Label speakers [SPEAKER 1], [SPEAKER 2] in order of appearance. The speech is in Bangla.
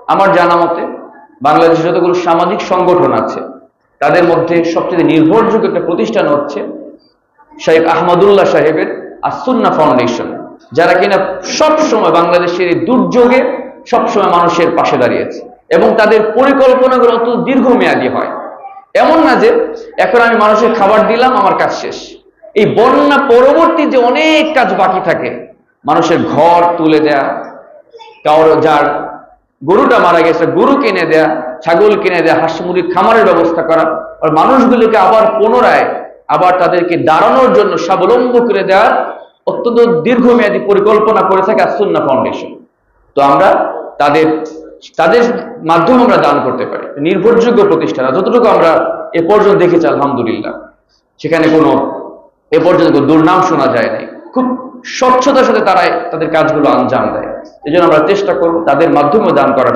[SPEAKER 1] আমার জানা মতে বাংলাদেশে যতগুলো সামাজিক সংগঠন আছে তাদের মধ্যে সবচেয়ে নির্ভরযোগ্য একটা প্রতিষ্ঠান হচ্ছে শেখ আহমদুল্লাহ সাহেবের আস-সুন্নাহ ফাউন্ডেশন, যারা কিনা সব সময় বাংলাদেশের এই দুর্যোগে সবসময় মানুষের পাশে দাঁড়িয়েছে এবং তাদের পরিকল্পনাগুলো অত দীর্ঘমেয়াদী হয়। এমন না যে এখন আমি মানুষের খাবার দিলাম আমার কাজ শেষ। এই বন্যা পরবর্তী যে অনেক কাজ বাকি থাকে, মানুষের ঘর তুলে দেয়া, কারো যার গরুটা মারা গেছে গরু কিনে দেয়া, ছাগল কিনে দেয়া, হাঁস মুরগির খামারের ব্যবস্থা করা, আর মানুষগুলিকে আবার পুনরায় আবার তাদেরকে দাঁড়ানোর জন্য স্বাবলম্বী করে দেওয়ার অত্যন্ত দীর্ঘমেয়াদী পরিকল্পনা করে থাকে আস-সুন্নাহ ফাউন্ডেশন। তো আমরা তাদের তাদের মাধ্যমে আমরা দান করতে পারি। নির্ভরযোগ্য প্রতিষ্ঠান যতটুকু আমরা এ পর্যন্ত দেখেছি আলহামদুলিল্লাহ, সেখানে কোনো এ পর্যন্ত দুর্নাম শোনা যায় নাই। খুব স্বচ্ছতার সাথে তারা তাদের কাজগুলো আঞ্জাম দেয়। এই জন্য আমরা চেষ্টা করবো তাদের মাধ্যমে দান করার।